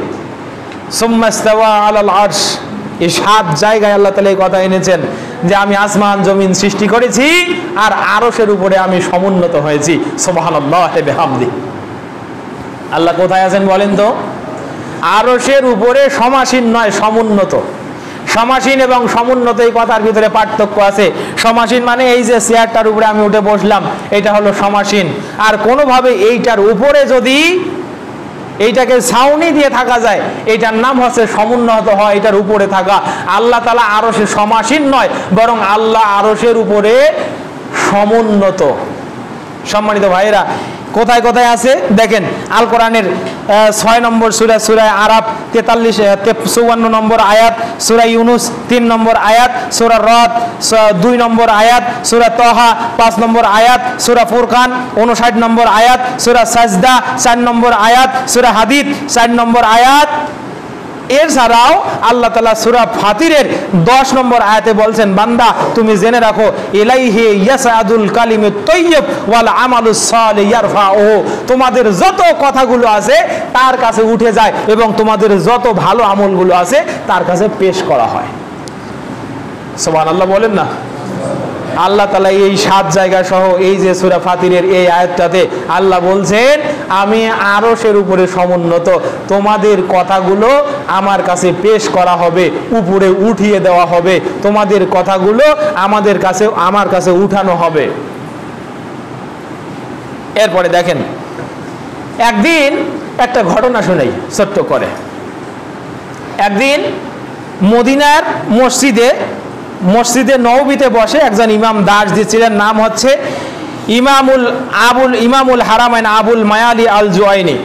সুম্মা ইস্তাওয়া আলাল আরশ, এই 7 জায়গায় আল্লাহ তাআলা এই কথা এনেছেন যে আমি আসমান জমিন সৃষ্টি করেছি আর আরশের উপরে আমি সমুন্নত হয়েছি। সুবহানাল্লাহি বিহামদি। আল্লাহ কোথায় আছেন বলেন তো? আরশের উপরে, সমাসীন নয়, সমুন্নত। সমাসীন এবং সমুন্নত এই কথার ভিতরে পার্থক্য আছে। সমাসীন মানে এই যে চেয়ারটার উপরে আমি উঠে বসলাম এটা হলো সমাসীন, আর কোনোভাবে এইটার উপরে যদি এইটাকে ছাউনি দিয়ে থাকা যায় এটার নাম হচ্ছে সমুন্নত হয়, এটার উপরে থাকা। আল্লাহ তাআলা আরশে সমাসীন নয়, বরং আল্লাহ আরশের উপরে সমুন্নত। সম্মানিত ভাইরা, কোথায় কোথায় আছে দেখেন, আল কোরআনের 6 নম্বর সূরা, সূরা আরাফ 54 নম্বর আয়াত, সূরা ইউনুস 3 নম্বর আয়াত, সূরা রদ 2 নম্বর আয়াত, সূরা তাহা 5 নম্বর আয়াত, সূরা ফুরকান 59 নম্বর আয়াত, সূরা সাজদা 4 নম্বর আয়াত, সূরা হাদীদ 4 নম্বর আয়াত। এছাড়াও আল্লাহ তাআলা সূরা ফাতিরের 10 নম্বর আয়াতে বলছেন বান্দা তুমি জেনে রাখো ইলাইহি ইয়াসাদুল কালিমুত তাইয়্যিব ওয়াল আমালুস সালিহ ইয়ারফাউহু, তোমাদের যত কথাগুলো আছে তার কাছে উঠে যায় এবং তোমাদের যত ভালো আমলগুলো আছে তার কাছে পেশ করা হয়। সুবহানাল্লাহ বলেন না? আল্লাহ তাআলা এই 7 জায়গা সহ এই যে সূরা ফাতিরের এই আয়াতটাতে আল্লাহ বলছেন আমি আরশের উপরে সমুন্নত, তোমাদের কথাগুলো আমার কাছে পেশ করা হবে, উপরে উঠিয়ে দেওয়া হবে, তোমাদের কথাগুলো আমার কাছে উঠানো হবে। এরপরে দেখেন একদিন একটা ঘটনা শুনাই ছোট্ট করে। একদিন মদিনার মসজিদে নববীতে বসে একজন ইমাম দাস দিয়েছিলেন, নাম হচ্ছে ইমামুল হারামাইন আবুল মায়ালি আল জুয়াইনি।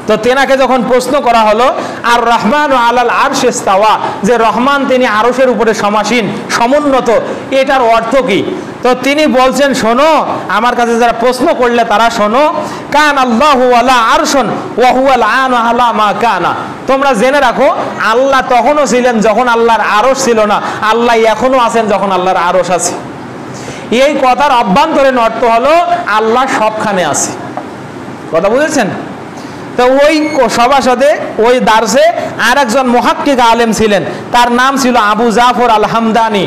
তো তেনাকে যখন প্রশ্ন করা হলো আর রহমান আলাল আরশে ইস্তাওয়া, যে রহমান তিনি আরশের উপরে সমাসীন সমুন্নত, এটার অর্থ কি? তো তিনি বলছেন শোনো, আমার কাছে যারা প্রশ্ন করলে তারা শোনো, কান আল্লাহু আলা আরশুন ওয়া হুয়াল আনা আলা মা কানা, তোমরা জেনে রাখো আল্লাহ তখনও ছিলেন যখন আল্লাহর আরশ ছিল না, আল্লাহ এখনো আছেন যখন আল্লাহর আরশ আছে। এই কথার অভ্যন্তরীণ অর্থ হলো আল্লাহ সবখানে আছে। কথা বুঝেছেন? তো ওই সভাসদে ওই দার্সে আর একজন মুহাক্কিক আলেম ছিলেন, তার নাম ছিল আবু জাফর আল হামদানি।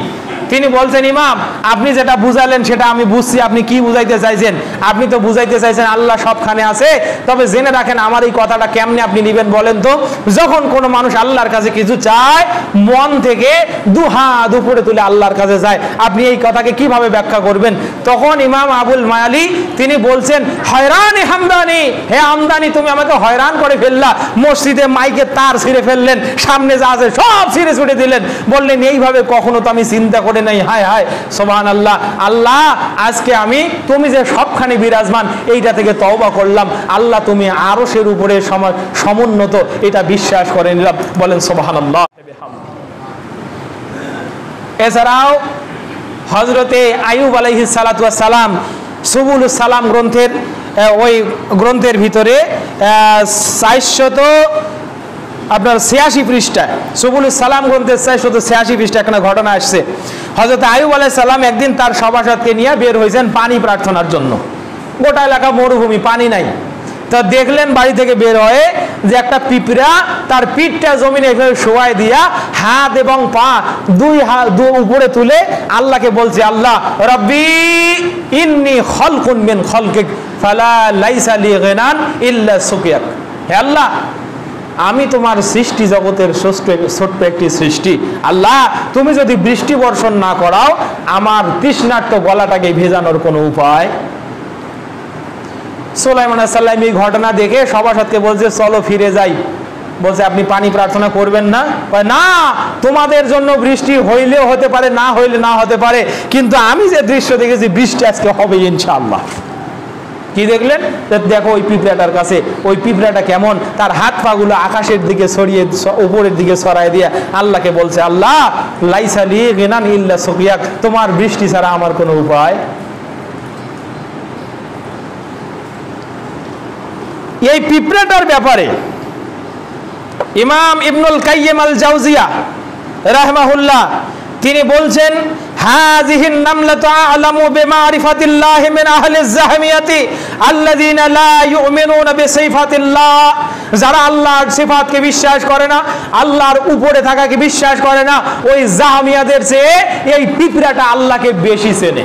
তিনি বলছেন ইমাম আপনি যেটা বুঝালেন সেটা আমি বুঝছি, আপনি কি বুঝাইতে চাইছেন? আপনি তো বুঝাইতে চাইছেন আল্লাহ সবখানে আছে, তবে জেনে রাখেন আমার এই কথাটা কেমনে আপনি নিবেন বলেন তো? যখন কোনো মানুষ আল্লাহর কাছে কিছু চায় মন থেকে দুহাত উপরে তুলে আল্লাহর কাছে যায়, আপনি এই কথাকে কিভাবে ব্যাখ্যা করবেন? তখন ইমাম আবুল মায়ালি তিনি বলছেন হয়রানি হামদানি, হে হামদানি তুমি আমাকে হয়রান করে ফেললা, মসজিদে মাইকে তার ছিঁড়ে ফেললেন, সামনে যা আছে সব ছিঁড়ে ছুটে দিলেন, বললেন এইভাবে কখনো তো আমি চিন্তা করে নাই। হায় হায় সুবহানাল্লাহ, আল্লাহ আজকে আমি তুমি যে সবখানে বিরাজমান এইটা থেকে তওবা করলাম, আল্লাহ তুমি আরশের উপরে সমুন্নত এটা বিশ্বাস করে নিলাম। বলেন সুবহানাল্লাহ। এছাড়াও হযরতে আইয়ুব আলাইহিস সালাতু ওয়াস সালাম সুবুলুস সালাম গ্রন্থের ওই গ্রন্থের ভিতরে 486 পৃষ্ঠায় সুবুলুস সালাম গ্রন্থের 486 পৃষ্ঠা একটা ঘটনা আসছে। হযরত আইয়ুব আলাইহিস সালাম একদিন তার সভাসদকে নিয়ে বের হয়েছেন পানি প্রার্থনার জন্য। গোটা এলাকা মরুভূমি, পানি নাই। তো দেখলেন বাড়ি থেকে বের হয়ে যে একটা পিঁপড়া তার পিঠটা জমিনে এভাবে শোয়ায় দিয়া হাত এবং পা দুই হাত উপরে তুলে আল্লাহকে বলছে আল্লাহ রব্বি ইন্নী খালকুন মিন খালকিক ফালা লাইসা লি গিনান ইল্লা সুকিয়াক। হে আল্লাহ, আমি তোমার সৃষ্টি জগতের ছোট্ট একটি সৃষ্টি। আল্লাহ, তুমি যদি বৃষ্টি বর্ষণ না করাও আমার তৃষ্ণার্ত গলাটাকে ভেজানোর কোনো উপায়? সুলাইমান আলাইহিস সালাম এই ঘটনা দেখে সভাসদকে বলছে চলো ফিরে যাই। বলছে আপনি পানি প্রার্থনা করবেন না? না, তোমাদের জন্য বৃষ্টি হইলেও হতে পারে, না হইলে না হতে পারে, কিন্তু আমি যে দৃশ্য দেখেছি বৃষ্টি আজকে হবে ইনশাআল্লাহ। কি দেখলেন? দেখো ওই পিঁপড়াটার কাছে, ওই পিঁপড়াটা কেমন তার হাত পাগুলো আকাশের দিকে ছড়িয়ে উপরের দিকে ছড়ায় দিয়ে আল্লাহকে বলছে, আল্লাহ লাইসা লি গিনান ইল্লা সুকিয়াক, তোমার বৃষ্টি ছাড়া আমার কোনো উপায়। এই পিঁপড়াটার ব্যাপারে ইমাম ইবনুল কাইয়িম আল জাওজিয়া রাহমাহুল্লাহ তিনি বলছেন, হাযিহিন নামলাতু আ'লামু বিমারিফাতিল্লাহি মিন আহলিজ জাহমিয়াতি আল্লাযীনা লা ইউমিনুনা বিসিফাতিল্লাহ। যারা আল্লাহর সিফাতকে বিশ্বাস করে না, আল্লাহর উপরে থাকাকে বিশ্বাস করে না, ওই জাহমিয়াদের চেয়ে এই পিঁপড়াটা আল্লাহকে বেশি চেনে।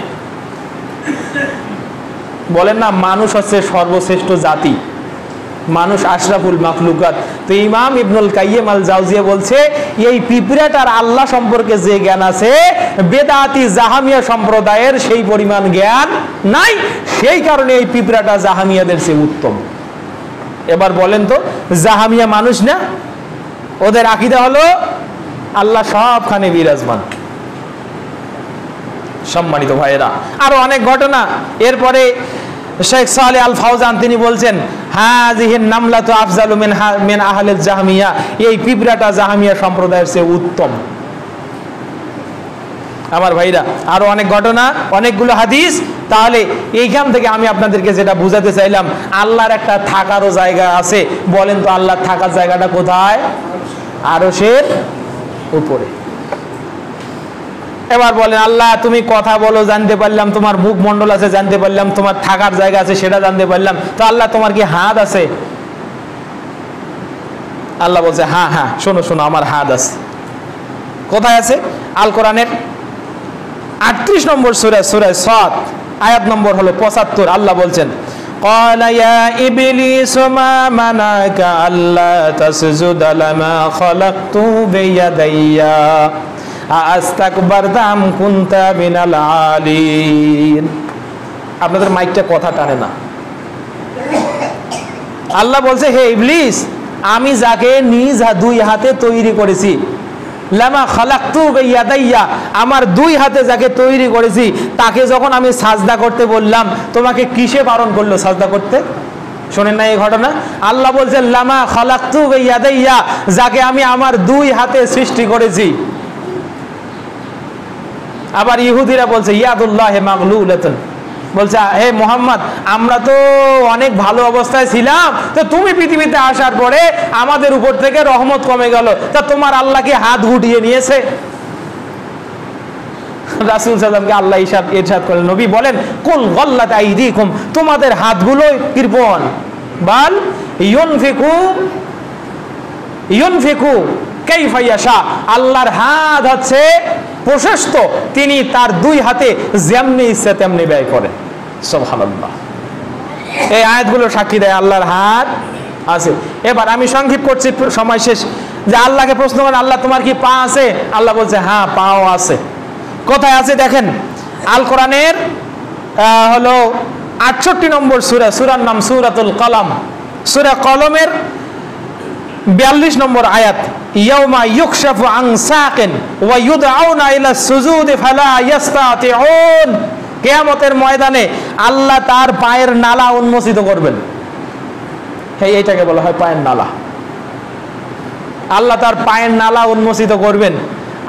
বলেন না মানুষ হচ্ছে সর্বশ্রেষ্ঠ জাতি, মানুষ আশরাফুল মাখলুকাত। তো ইমাম ইবনুল কাইয়িম আল জাওজিয়া বলছে এই পিঁপড়াটার আল্লাহ সম্পর্কে যে জ্ঞান আছে বেদাতি জাহামিয়া সম্প্রদায়ের সেই পরিমাণ জ্ঞান নাই, সেই কারণে এই পিঁপড়াটা জাহামিয়াদের চেয়ে উত্তম। এবার বলেন তো, জাহামিয়া মানুষ না? ওদের আকীদা হলো আল্লাহ সবখানে বিরাজমান। সম্মানিত ভাইয়েরা, আরো অনেক ঘটনা। এরপরে শেখ সালেহ আল ফাওজান তিনি বলছেন, হাযিহিন নামলাতু আফজালু মিন আহলিল জাহমিয়া, এই পিঁপড়াটা জাহমিয়া সম্প্রদায়ের চেয়ে উত্তম। আমার ভাইরা, আরো অনেক ঘটনা, অনেকগুলো হাদিস। তাহলে এইখান থেকে আমি আপনাদেরকে যেটা বুঝাতে চাইলাম, আল্লাহর একটা থাকারও জায়গা আছে। বলেন তো আল্লাহর থাকার জায়গাটা কোথায়? আরশের উপরে। এবার বলেন, আল্লাহ তুমি কথা বলো জানতে পারলাম, তোমার মুখমণ্ডল আছে জানতে পারলাম, তোমার থাকার জায়গা আছে সেটা জানতে পারলাম, তো আল্লাহ তোমার কি হাত আছে? আল্লাহ বলছে, হ্যাঁ হ্যাঁ, শোনো শোনো, আমার হাত আছে। কোথায় আছে? আল কোরআনের 38 নম্বর সূরা, সূরা সাদ, আয়াত নম্বর হলো 75। আল্লাহ বলছেন, قال يا إبليس ما منعك ألا تسجد لما خلقت بيدي আস্তাকবারতা আম কুনতা মিনাল আলিন। আপনাদের মাইকটা কথা টানে না। আল্লাহ বলছে, হে ইবলিস, আমি যাকে নিজ দুই হাতে তৈরি করেছি, লামা খালাকতু বিয়াদাইয়া, আমার দুই হাতে যাকে তৈরি করেছি তাকে যখন আমি সাজদা করতে বললাম, তোমাকে কিসে বারণ করলো সাজদা করতে? শোনেন না এই ঘটনা? আল্লাহ বলছেন, লামা খালাকতু বিয়াদাইয়া, যাকে আমি আমার দুই হাতে সৃষ্টি করেছি। আবার ইহুদিরা বলছে, ইয়াদুল্লাহি মাগলুলাতুন, বলছে হে মুহাম্মদ, আমরা তো অনেক ভালো অবস্থায় ছিলাম, তো তুমি পৃথিবীতে আসার পরে আমাদের উপর থেকে রহমত কমে গেল, তা তোমার আল্লাহকে হাত গুটিয়ে নিয়েছে। রাসূল সাল্লাল্লাহু আলাইহি ওয়াসাল্লামকে আল্লাহ ইরশাদ করলেন, নবী বলেন, কুল গাল্লাত আইদিকুম, তোমাদের হাতগুলো কৃপণ, বাল ইউনফিকু কাইফা ইয়াশা, আল্লাহর হাত হচ্ছে প্রশস্ত, তিনি তার দুই হাতে যেমনি ইচ্ছা তেমনি ব্যয় করেন। সুবহানাল্লাহ। এই আয়াতগুলো সাক্ষী দেয় আল্লাহর হাত আছে। এবার আমি সংক্ষেপ করছি, সময় শেষ। যে আল্লাহকে প্রশ্ন করেন, আল্লাহ তোমার কি পা আছে? আল্লাহ বলছে, হ্যাঁ পাও আছে। কোথায় আছে দেখেন? আল কোরআনের হলো 68 নম্বর সূরা, সূরার নাম সূরাতুল কলম, সূরা কলমের 42 নম্বর আয়াত, ইয়াউমা ইউকশাফু আন সাকিন ওয়া ইউদআউনা ইলা সুজুদি ফালা ইস্তাতিউন, কিয়ামতের ময়দানে আল্লাহ তার পায়ের নালা উন্মোচিত করবেন। এইটাকে বলা হয় পায়ের নালা। আল্লাহ তার পায়ের নালা উন্মোচিত করবেন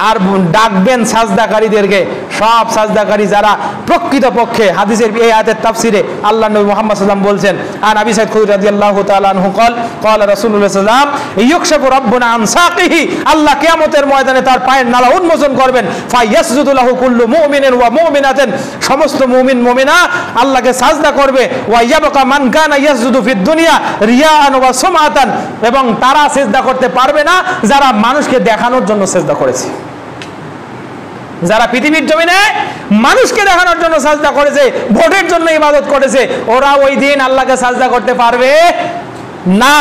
আর ডাকবেন সাজদাকারীদেরকে। সব সাজদাকারী যারা প্রকৃতপক্ষে, হাদিসের এই আয়াতের তাফসিরে আল্লাহ নবী মুহাম্মদ সাল্লাল্লাহু আলাইহি ওয়াসাল্লাম বলছেন, আর আবি সাঈদ খুদরী রাদিয়াল্লাহু তাআলা আনহু قال قال রাসূলুল্লাহ সাল্লাল্লাহু আলাইহি ওয়াসাল্লাম ইউকশাফু রাব্বুনা আন সাকিহি, আল্লাহ কিয়ামতের ময়দানে তার পায়ের নালা উন্মোচন করবেন। ফায়াসজুদু লাহু কুল্লু মুমিনিন ওয়া মুমিনাতিন, সমস্ত মুমিন মুমিনা আল্লাহকে সাজদা করবে। ওয়া ইয়াবকা মান কানা ইয়াসজুদু ফিদ দুনিয়া রিয়াআন ওয়া সুমআতান, এবং তারা সিজদা করতে পারবে না যারা মানুষকে দেখানোর জন্য সিজদা করেছে। যারা পৃথিবীর জমিনে মানুষকে দেখানোর জন্য সাজদা করেছে, ভোটের জন্য ইবাদত করেছে, ওরা ওই দিন আল্লাহকে সাজদা করতে পারবে না।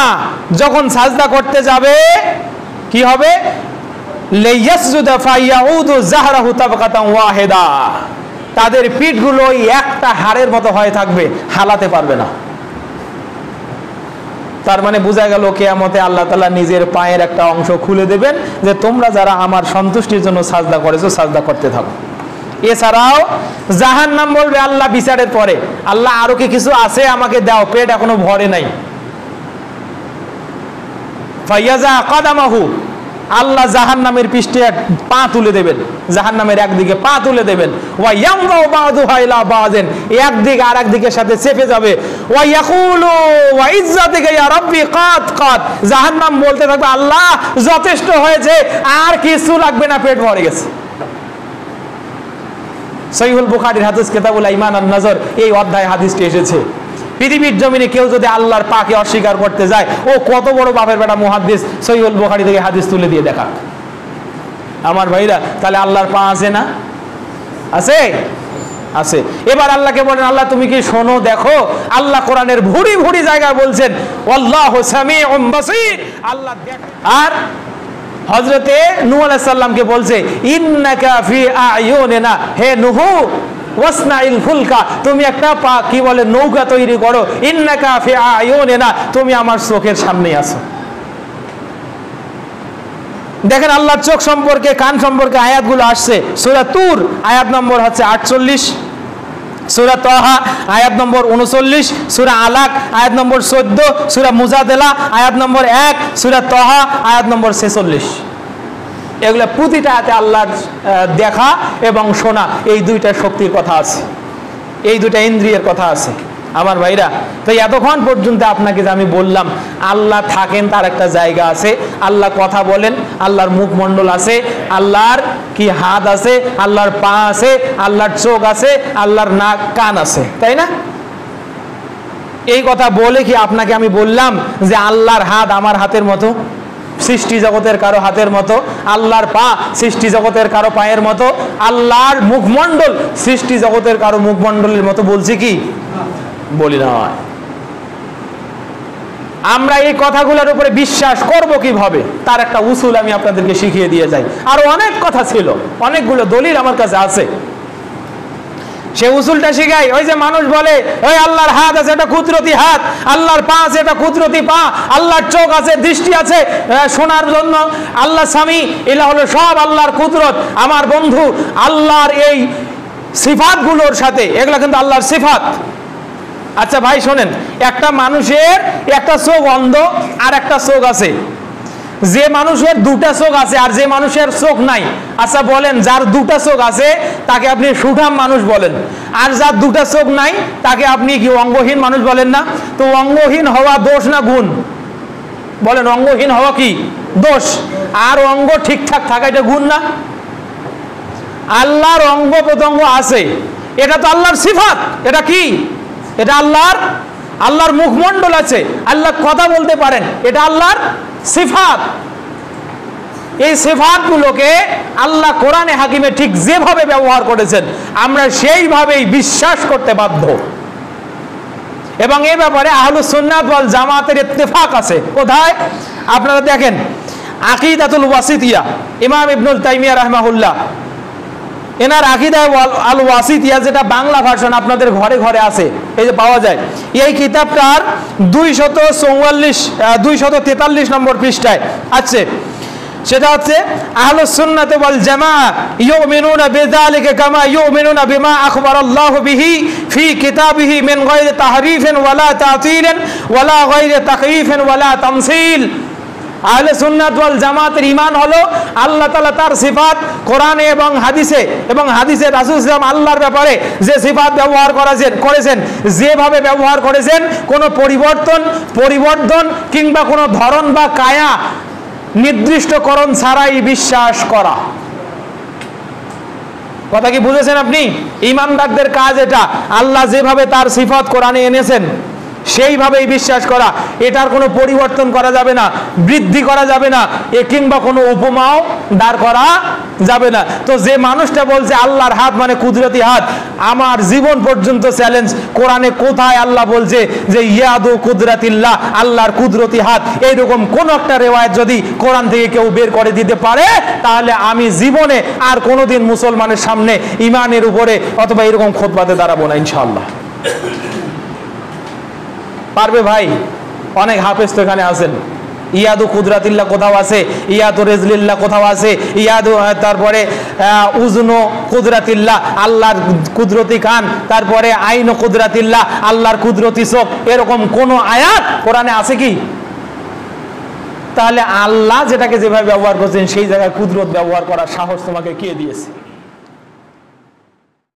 যখন সাজদা করতে যাবে কি হবে? লিয়াসজুদা ফায়াউদু যাহরাহু তাবকাতান ওয়াহিদা, তাদের পিঠগুলো ওই একটা হাড়ের মতো হয়ে থাকবে, হালাতে পারবে না। তার মানে বোঝা গেল কিয়ামতে আল্লাহ তাআলা নিজের পায়ের একটা অংশ খুলে দেবেন যে তোমরা যারা আমার সন্তুষ্টির জন্য সাজদা করেছো সাজদা করতে থাকো। এছাড়াও জাহান্নাম বলবে আল্লাহ বিচারের পরে, আল্লাহ আরো কি কিছু আছে আমাকে দাও, পেট এখনো ভরে নাই। ফায়াজা কাদামাহু, আল্লাহ জাহান্নামের পৃষ্ঠে পা তুলে দেবেন, জাহান্নামের একদিকে পা তুলে দেবেন। ওয়া ইয়ামরাউ বাদুহা ইলা বাদিন, একদিক আর একদিকের সাথে চেপে যাবে। ওয়া ইয়াকুলু ওয়া ইজ্জাতিকা ইয়া রাব্বি কাত কাত, জাহান্নাম বলতে থাকবে আল্লাহ যথেষ্ট হয়েছে, আর কিছু লাগবে না, পেট ভরে গেছে। সহিহুল বুখারীর হাদিস কিতাবুল ঈমান আন নজর, এই অধ্যায়ে হাদিসটি এসেছে। পৃথিবীর জমিনে কেউ যদি আল্লাহর পাকে অস্বীকার করতে যায়, ও কত বড় বাপের বেটা মুহাদ্দিস, সহিহুল বুখারী থেকে হাদিস তুলে দিয়ে দেখা। আমার ভাইরা, তাহলে আল্লাহর পা আছে না? আছে, আছে। এবার আল্লাহকে বলেন আল্লাহ তুমি কি শোনো, দেখো? আল্লাহ কোরআনের ভুরি ভুরি জায়গায় বলছেন ওয়াল্লাহু সামিউম বাসীর, আল্লাহ দেখে। আর হযরতে নূহ আলাইহিস সালামকে বলছে ইন্নাকা ফি আয়ুনিনা, হে নূহ ওয়াসনাইল ফুলকা, তুমি একটা কি বলে নৌকা তৈরি করো। ইন্নাকা ফি আয়ুনিনা, তুমি আমার চোখের সামনে আছো। দেখেন আল্লাহর চোখ সম্পর্কে, কান সম্পর্কে আয়াতগুলো আসছে। সূরা তুর আয়াত নম্বর হচ্ছে 48, সূরা তাহা আয়াত নম্বর 39, সূরা আলাক আয়াত নম্বর 14, সূরা মুজাদালা আয়াত নম্বর 1, সূরা তাহা আয়াত নম্বর 46। এগুলো প্রতিটা আয়াতে আল্লাহর দেখা এবং শোনা, এই দুইটা শক্তির কথা আছে, এই দুইটা ইন্দ্রিয়ের কথা আছে। আমার ভাইরা, তাই এতক্ষণ পর্যন্ত আপনাকে যে আমি বললাম আল্লাহ থাকেন, তার একটা জায়গা আছে, আল্লাহ কথা বলেন, আল্লাহর মুখমণ্ডল আছে, আল্লাহর কি হাত আছে, আল্লাহর পা আছে, আল্লাহর চোখ আছে, আল্লাহর নাক কান আছে, তাই না? এই কথা বলে কি আপনাকে আমি বললাম যে আল্লাহর হাত আমার হাতের মতো, সৃষ্টি জগতের কারো হাতের মতো? আল্লাহর পা সৃষ্টি জগতের কারো পায়ের মতো? আল্লাহর মুখমণ্ডল সৃষ্টি জগতের কারো মুখমণ্ডলের মতো বলছি কি? বলি না। আমরা এই কথাগুলোর উপরে বিশ্বাস করব কিভাবে, তার একটা উসুল আমি আপনাদেরকে শিখিয়ে দিয়ে যাই। আরো অনেক কথা ছিল, অনেকগুলো দলিল আমার কাছে আছে, সে উসুলটা শিখাই। ওই যে মানুষ বলে ওই আল্লাহর হাত আছে, এটা কুদরতি হাত, আল্লাহর পা আছে, এটা কুদরতি পা, আল্লাহর চোখ আছে, দৃষ্টি আছে শোনার জন্য, আল্লাহ স্বামী, এগুলা হলো সব আল্লাহর কুদরত। আমার বন্ধু, আল্লাহর এই সিফাতগুলোর সাথে, এগুলা কিন্তু আল্লাহর সিফাত। আচ্ছা ভাই শোনেন, একটা মানুষের একটা চোখ অন্ধ আর একটা চোখ আছে। যে মানুষের দুটা চোখ আছে আর যে মানুষের চোখ নাই, আচ্ছা বলেন যার দুটা চোখ আছে তাকে আপনি সুঠাম মানুষ বলেন, আর যার দুটা চোখ নাই তাকে আপনি কি অঙ্গহীন মানুষ বলেন না? তো অঙ্গহীন হওয়া দোষ না গুণ? বলেন, অঙ্গহীন হওয়া কি দোষ? আর অঙ্গ ঠিকঠাক থাকা এটা গুণ না? আল্লাহর অঙ্গ প্রত্যঙ্গ আছে, এটা তো আল্লাহর সিফাত। এটা কি? এটা আল্লাহর মুখমণ্ডল আছে, আল্লাহ কথা বলতে পারেন, এটা আল্লাহর সিফাত। এই সিফাতগুলোকে আল্লাহ কোরআনে হাকিমে ঠিক যেভাবে ব্যবহার করেছেন আমরা সেইভাবেই বিশ্বাস করতে বাধ্য, এবং এই ব্যাপারে আহলুস সুন্নাত ওয়াল জামাতের ইত্তেফাক আছে। কোথায়? আপনারা দেখেন আকিদাতুল ওয়াসিতিয়া, ইমাম ইবনুল তাইমিয়া রাহমাহুল্লাহ, এনার আকিদা আল ওয়াসিতিয়া, যেটা বাংলা ভার্সন আপনাদের ঘরে ঘরে আছে, এই যে পাওয়া যায়, এই কিতাবটার 243 নম্বর পৃষ্ঠায় আছে। সেটা হচ্ছে আহলুস সুন্নাত ওয়াল জামাআহ ইউমিনুনা বিযালিকা কামা ইউমিনুনা বিমা আখবারাল্লাহু বিহি ফি কিতাবিহি মিন গায়রি তাহরিফিন ওয়ালা তা'তিলিন ওয়ালা গায়রি তাকয়িফিন ওয়ালা তামসিল। আহলে সুন্নাত ওয়াল জামাতের ঈমান হলো আল্লাহ তাআলা তার সিফাত কোরআনে এবং হাদিসে, এবং হাদিসে রাসূল সাল্লাল্লাহু আলাইহি ওয়াসাল্লাম আল্লাহর ব্যাপারে যে সিফাত ব্যবহার করেছেন, যেভাবে ব্যবহার করেছেন, কোনো পরিবর্তন কিংবা কোনো ধরন বা কায়া নির্দিষ্টকরণ ছাড়াই বিশ্বাস করা। কথা কি বুঝেছেন আপনি? ঈমানদারদের কাজ এটা। আল্লাহ যেভাবে তার সিফাত কোরআনে এনেছেন, সেইভাবেই বিশ্বাস করা, এটার কোনো পরিবর্তন করা যাবে না, বৃদ্ধি করা যাবে না, কিংবা কোনো উপমাও দাঁড় করা যাবে না। তো যে মানুষটা বলছে আল্লাহর হাত মানে কুদরতি হাত, আমার জীবন পর্যন্ত চ্যালেঞ্জ, কোরআনে কোথায় আল্লাহ বলছে যে ইয়াদু কুদরাতিল্লাহ, আল্লাহর কুদরতি হাত? এইরকম কোন একটা রেওয়ায়েত যদি কোরআন থেকে কেউ বের করে দিতে পারে, তাহলে আমি জীবনে আর কোনোদিন মুসলমানের সামনে ইমানের উপরে অথবা এরকম খুতবাতে দাঁড়াবো না ইনশাআল্লাহ। পারবে ভাই? অনেক হাফেজ তো এখানে আছেন। ইয়াদু কুদরাতিল্লাহ কোথাও আছে, ইয়াদু রেজলিল্লাহ কোথাও আছে, ইয়াদু তারপরে উজনু কুদরাতিল্লাহ আল্লাহর কুদরতি কান, তারপরে আইনু কুদরাতিল্লাহ আল্লাহর কুদরতি চোখ, এরকম কোন আয়াত কোরআনে আছে কি? তাহলে আল্লাহ যেটাকে যেভাবে ব্যবহার করছেন সেই জায়গায় কুদরত ব্যবহার করার সাহস তোমাকে কে দিয়েছে?